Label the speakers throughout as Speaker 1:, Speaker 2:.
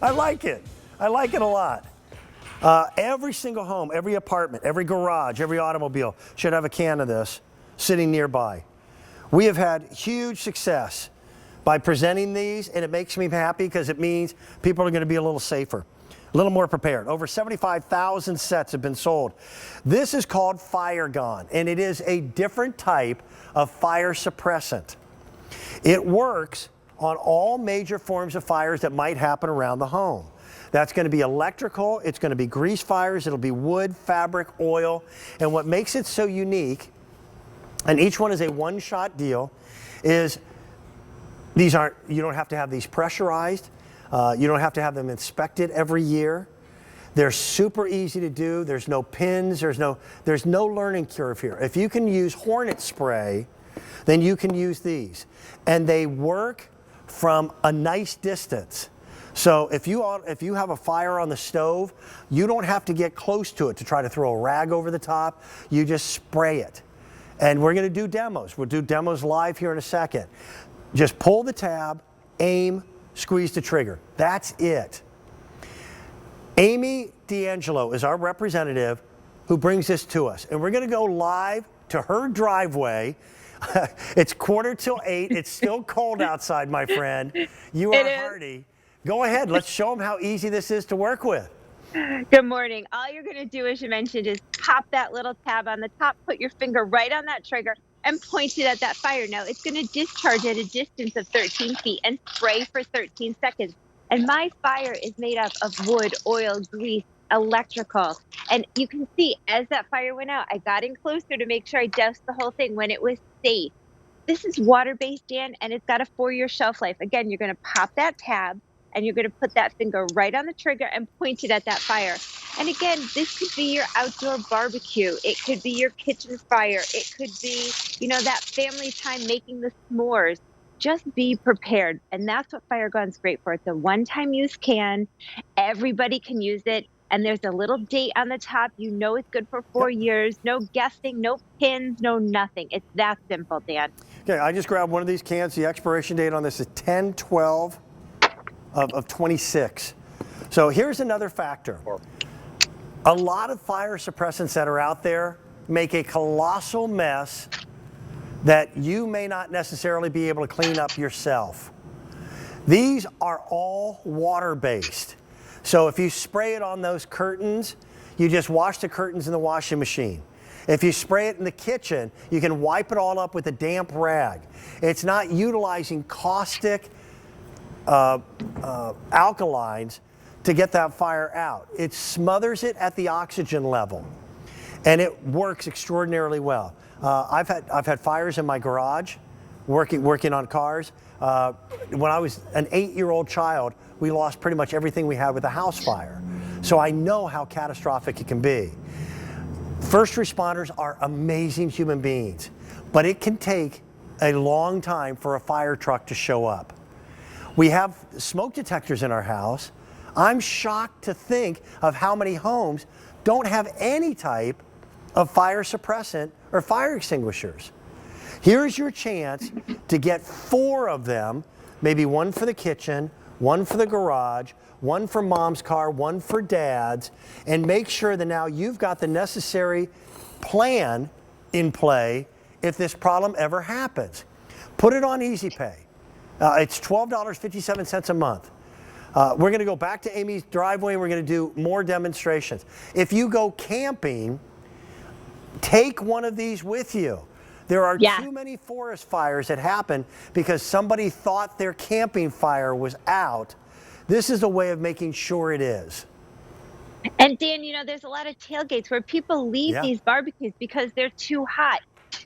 Speaker 1: I like it. I like it a lot. Every single home, every apartment, every garage, every automobile should have a can of this sitting nearby. We have had huge success by presenting these, and it makes me happy because it means people are going to be a little safer, a little more prepared. Over 75,000 sets have been sold. This is called Fire Gone, and it is a different type of fire suppressant. It works on all major forms of fires that might happen around the home. That's going to be electrical, it's going to be grease fires, it'll be wood, fabric, oil, and what makes it so unique, and each one is a one-shot deal, is you don't have to have these pressurized. You don't have to have them inspected every year. They're super easy to do. There's no pins. There's no learning curve here. If you can use Hornet spray, then you can use these. And they work from a nice distance. So if you have a fire on the stove, you don't have to get close to it to try to throw a rag over the top. You just spray it. And we're going to do demos. We'll do demos live here in a second. Just pull the tab, aim, squeeze the trigger. That's it. Amy D'Angelo is our representative who brings this to us. And we're going to go live to her driveway. It's 7:45. It's still cold outside, my friend. You are hardy. Go ahead. Let's show them how easy this is to work with.
Speaker 2: Good morning. All you're going to do, as you mentioned, is pop that little tab on the top, put your finger right on that trigger, and point it at that fire. Now, it's going to discharge at a distance of 13 feet and spray for 13 seconds. And my fire is made up of wood, oil, grease, electrical. And you can see as that fire went out, I got in closer to make sure I doused the whole thing when it was safe. This is water-based, Dan, and it's got a 4-year shelf life. Again, you're going to pop that tab, and you're going to put that finger right on the trigger and point it at that fire. And again, this could be your outdoor barbecue. It could be your kitchen fire. It could be, that family time making the s'mores. Just be prepared. And that's what Fire Gone's great for. It's a one-time use can. Everybody can use it. And there's a little date on the top. It's good for 4 years. No guessing, no pins, no nothing. It's that simple, Dan.
Speaker 1: Okay, I just grabbed one of these cans. The expiration date on this is 10/12 of 26. So here's another factor. A lot of fire suppressants that are out there make a colossal mess that you may not necessarily be able to clean up yourself. These are all water-based. So if you spray it on those curtains, you just wash the curtains in the washing machine. If you spray it in the kitchen, you can wipe it all up with a damp rag. It's not utilizing caustic alkalines to get that fire out. It smothers it at the oxygen level, and it works extraordinarily well. I've had fires in my garage, working on cars. When I was an 8-year-old child, we lost pretty much everything we had with a house fire. So I know how catastrophic it can be. First responders are amazing human beings, but it can take a long time for a fire truck to show up. We have smoke detectors in our house. I'm shocked to think of how many homes don't have any type of fire suppressant or fire extinguishers. Here's your chance to get 4 of them, maybe one for the kitchen, one for the garage, one for mom's car, one for dad's, and make sure that now you've got the necessary plan in play if this problem ever happens. Put it on Easy Pay. It's $12.57 a month. We're going to go back to Amy's driveway and we're going to do more demonstrations. If you go camping, take one of these with you. There are too many forest fires that happen because somebody thought their camping fire was out. This is a way of making sure it is.
Speaker 2: And Dan, there's a lot of tailgates where people leave these barbecues because they're too hot.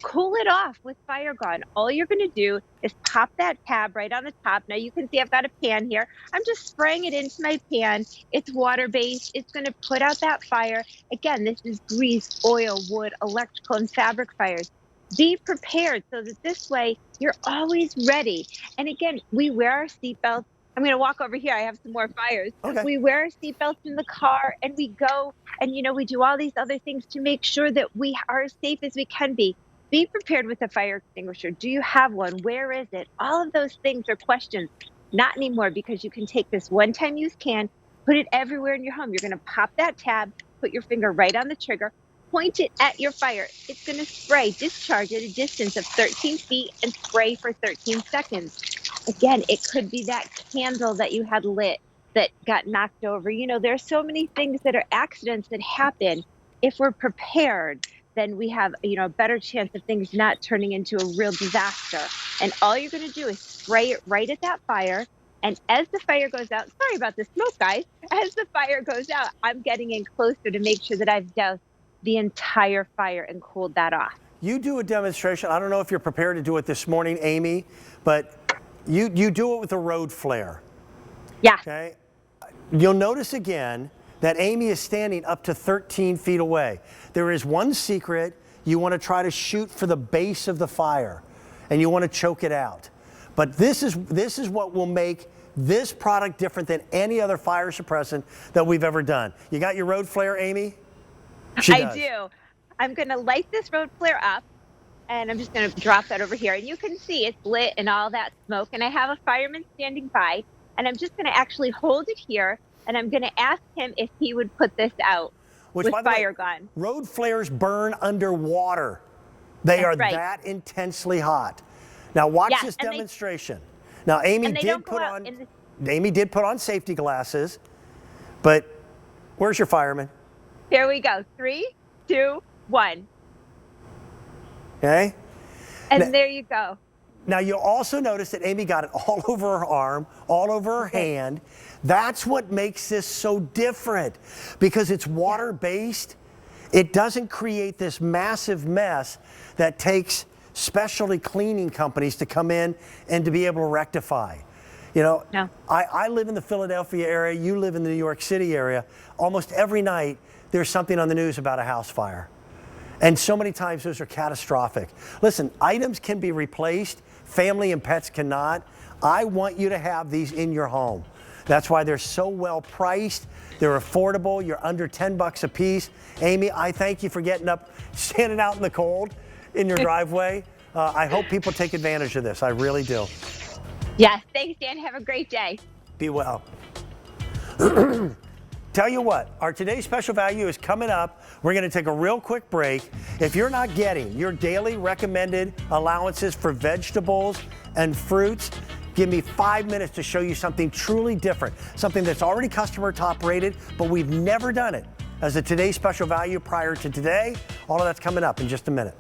Speaker 2: Cool it off with Fire Gone. All you're going to do is pop that tab right on the top. Now you can see I've got a pan here. I'm just spraying it into my pan. It's water-based. It's going to put out that fire. Again, this is grease, oil, wood, electrical, and fabric fires. Be prepared so that this way you're always ready. And again, we wear our seatbelts. I'm going to walk over here. I have some more fires.
Speaker 1: Okay.
Speaker 2: We wear our seatbelts in the car and we go and, we do all these other things to make sure that we are as safe as we can be. Be prepared with a fire extinguisher. Do you have one? Where is it? All of those things are questions Not anymore, because you can take this one-time use can, put it everywhere in your home. You're gonna pop that tab, put your finger right on the trigger, point it at your fire. It's gonna spray, discharge at a distance of 13 feet and spray for 13 seconds. Again, it could be that candle that you had lit that got knocked over. There's so many things that are accidents that happen. If we're prepared, then we have, a better chance of things not turning into a real disaster. And all you're going to do is spray it right at that fire. And as the fire goes out, sorry about the smoke, guys. As the fire goes out, I'm getting in closer to make sure that I've doused the entire fire and cooled that off.
Speaker 1: You do a demonstration. I don't know if you're prepared to do it this morning, Amy, but you do it with a road flare.
Speaker 2: Yeah.
Speaker 1: Okay. You'll notice again that Amy is standing up to 13 feet away. There is one secret. You want to try to shoot for the base of the fire, and you want to choke it out. But this is what will make this product different than any other fire suppressant that we've ever done. You got your road flare, Amy?
Speaker 2: I do. I'm going to light this road flare up, and I'm just going to drop that over here. And you can see it's lit and all that smoke. And I have a fireman standing by, and I'm just going to actually hold it here, and I'm going to ask him if he would put this out with fire gun.
Speaker 1: Road flares burn underwater. They are that intensely hot. Now watch this demonstration. Now Amy did put on safety glasses, but where's your fireman?
Speaker 2: Here we go. 3, 2, 1.
Speaker 1: Okay.
Speaker 2: And there you go.
Speaker 1: Now you'll also notice that Amy got it all over her arm, all over her hand. That's what makes this so different, because it's water-based. It doesn't create this massive mess that takes specialty cleaning companies to come in and to be able to rectify.
Speaker 2: No.
Speaker 1: I live in the Philadelphia area. You live in the New York City area. Almost every night there's something on the news about a house fire. And so many times those are catastrophic. Listen, items can be replaced. Family and pets cannot. I want you to have these in your home. That's why they're so well priced. They're affordable. You're under $10 a piece. Amy, I thank you for getting up, standing out in the cold in your driveway. I hope people take advantage of this. I really do.
Speaker 2: Yes. Thanks, Dan. Have a great day.
Speaker 1: Be well. Tell you what, our today's special value is coming up. We're going to take a real quick break. If you're not getting your daily recommended allowances for vegetables and fruits, give me 5 minutes to show you something truly different, something that's already customer top rated, but we've never done it as a today's special value prior to today. All of that's coming up in just a minute.